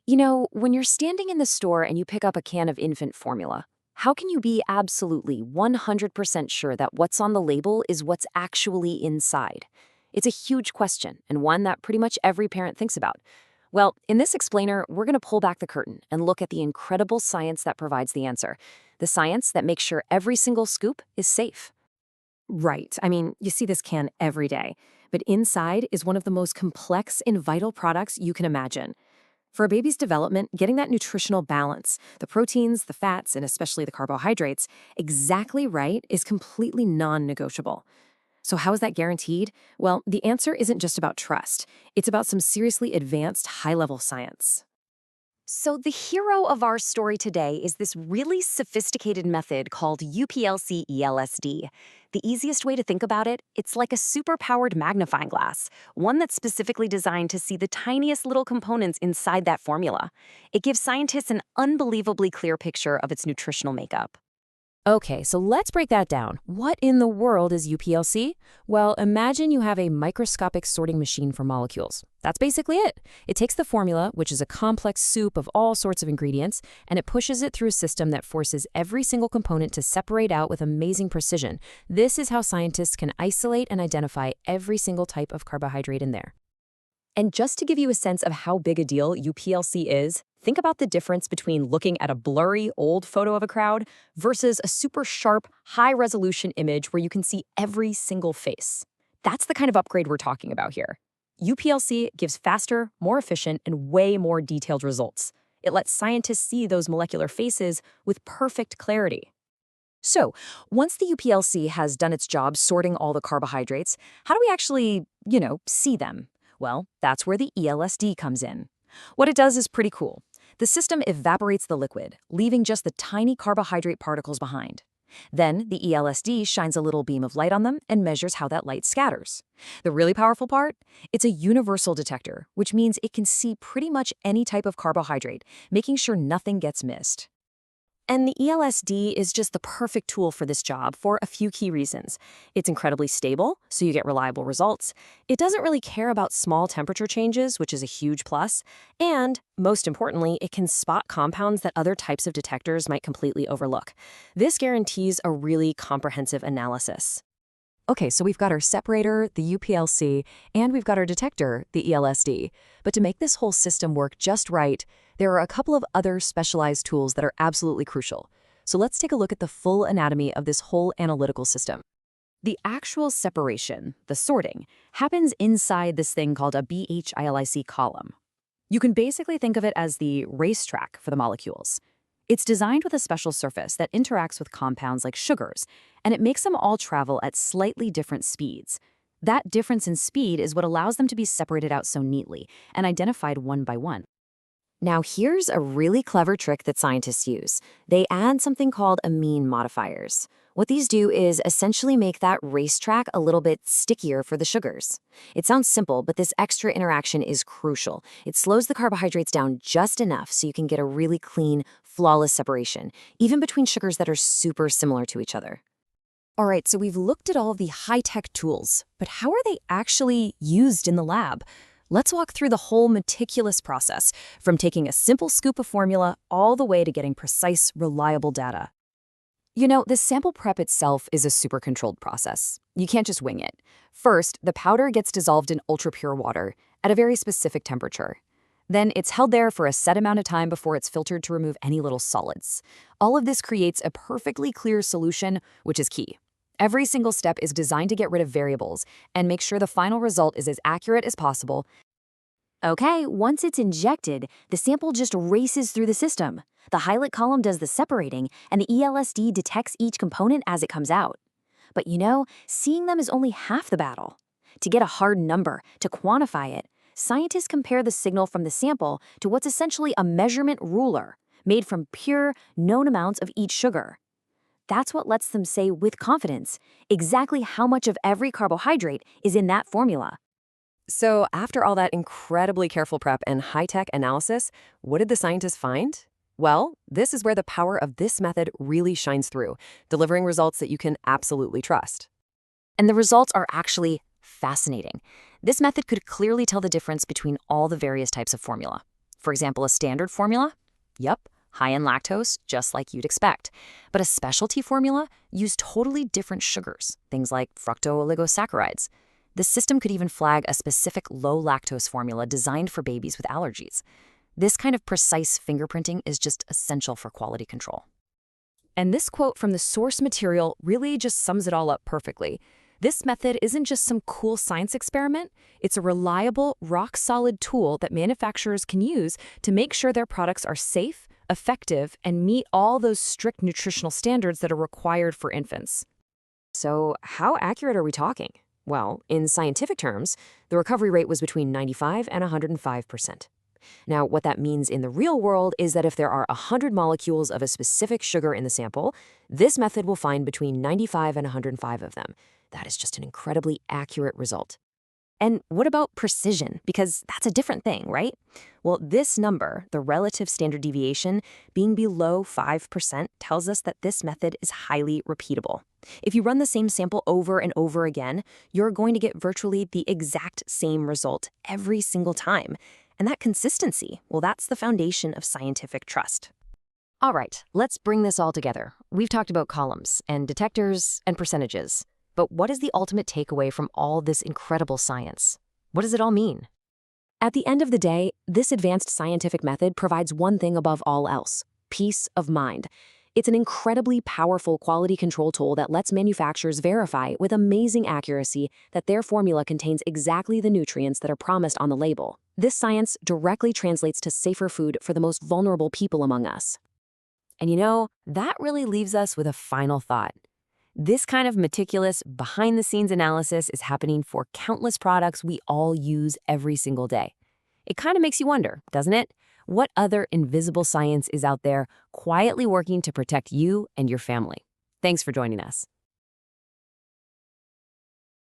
When you're standing in the store and you pick up a can of infant formula, how can you be absolutely 100% sure that what's on the label is what's actually inside? It's a huge question, and one that pretty much every parent thinks about. Well, in this explainer, we're going to pull back the curtain and look at the incredible science that provides the answer. The science that makes sure every single scoop is safe. Right. I mean, you see this can every day. But inside is one of the most complex and vital products you can imagine. For a baby's development, getting that nutritional balance, the proteins, the fats, and especially the carbohydrates, exactly right is completely non-negotiable. So how is that guaranteed? Well, the answer isn't just about trust. It's about some seriously advanced high-level science. So, the hero of our story today is this really sophisticated method called UPLC-ELSD. The easiest way to think about it, it's like a super-powered magnifying glass, one that's specifically designed to see the tiniest little components inside that formula. It gives scientists an unbelievably clear picture of its nutritional makeup. Okay, so let's break that down. What in the world is UPLC? Well, imagine you have a microscopic sorting machine for molecules. That's basically it. It takes the formula, which is a complex soup of all sorts of ingredients, and it pushes it through a system that forces every single component to separate out with amazing precision. This is how scientists can isolate and identify every single type of carbohydrate in there. And just to give you a sense of how big a deal UPLC is, think about the difference between looking at a blurry old photo of a crowd versus a super sharp, high-resolution image where you can see every single face. That's the kind of upgrade we're talking about here. UPLC gives faster, more efficient, and way more detailed results. It lets scientists see those molecular faces with perfect clarity. So, once the UPLC has done its job sorting all the carbohydrates, how do we actually, see them? Well, that's where the ELSD comes in. What it does is pretty cool. The system evaporates the liquid, leaving just the tiny carbohydrate particles behind. Then, the ELSD shines a little beam of light on them and measures how that light scatters. The really powerful part? It's a universal detector, which means it can see pretty much any type of carbohydrate, making sure nothing gets missed. And the ELSD is just the perfect tool for this job for a few key reasons. It's incredibly stable, so you get reliable results. It doesn't really care about small temperature changes, which is a huge plus. And, most importantly, it can spot compounds that other types of detectors might completely overlook. This guarantees a really comprehensive analysis. Okay, so we've got our separator, the UPLC, and we've got our detector, the ELSD. But to make this whole system work just right, there are a couple of other specialized tools that are absolutely crucial. So let's take a look at the full anatomy of this whole analytical system. The actual separation, the sorting, happens inside this thing called a BEH HILIC column. You can basically think of it as the racetrack for the molecules. It's designed with a special surface that interacts with compounds like sugars, and it makes them all travel at slightly different speeds. That difference in speed is what allows them to be separated out so neatly and identified one by one. Now here's a really clever trick that scientists use. They add something called amine modifiers. What these do is essentially make that racetrack a little bit stickier for the sugars. It sounds simple, but this extra interaction is crucial. It slows the carbohydrates down just enough so you can get a really clean, flawless separation, even between sugars that are super similar to each other. All right, so we've looked at all of the high-tech tools, but how are they actually used in the lab? Let's walk through the whole meticulous process, from taking a simple scoop of formula all the way to getting precise, reliable data. The sample prep itself is a super controlled process. You can't just wing it. First, the powder gets dissolved in ultra-pure water at a very specific temperature. Then it's held there for a set amount of time before it's filtered to remove any little solids. All of this creates a perfectly clear solution, which is key. Every single step is designed to get rid of variables and make sure the final result is as accurate as possible. Okay, once it's injected, the sample just races through the system. The HILIC column does the separating, and the ELSD detects each component as it comes out. But seeing them is only half the battle. To get a hard number, to quantify it, scientists compare the signal from the sample to what's essentially a measurement ruler, made from pure, known amounts of each sugar. That's what lets them say with confidence exactly how much of every carbohydrate is in that formula. So after all that incredibly careful prep and high-tech analysis, what did the scientists find? Well, this is where the power of this method really shines through, delivering results that you can absolutely trust. And the results are actually fascinating. This method could clearly tell the difference between all the various types of formula. For example, a standard formula? Yup, high in lactose, just like you'd expect. But a specialty formula used totally different sugars, things like fructooligosaccharides. The system could even flag a specific low lactose formula designed for babies with allergies. This kind of precise fingerprinting is just essential for quality control. And this quote from the source material really just sums it all up perfectly. This method isn't just some cool science experiment. It's a reliable, rock-solid tool that manufacturers can use to make sure their products are safe, effective, and meet all those strict nutritional standards that are required for infants. So, how accurate are we talking? Well, in scientific terms, the recovery rate was between 95 and 105%. Now, what that means in the real world is that if there are 100 molecules of a specific sugar in the sample, this method will find between 95 and 105 of them. That is just an incredibly accurate result. And what about precision? Because that's a different thing, right? Well, this number, the relative standard deviation, being below 5%, tells us that this method is highly repeatable. If you run the same sample over and over again, you're going to get virtually the exact same result every single time. And that consistency, well, that's the foundation of scientific trust. All right, let's bring this all together. We've talked about columns and detectors and percentages. But what is the ultimate takeaway from all this incredible science? What does it all mean? At the end of the day, this advanced scientific method provides one thing above all else: peace of mind. It's an incredibly powerful quality control tool that lets manufacturers verify with amazing accuracy that their formula contains exactly the nutrients that are promised on the label. This science directly translates to safer food for the most vulnerable people among us. And you know, that really leaves us with a final thought. This kind of meticulous, behind-the-scenes analysis is happening for countless products we all use every single day. It kind of makes you wonder, doesn't it? What other invisible science is out there quietly working to protect you and your family? Thanks for joining us.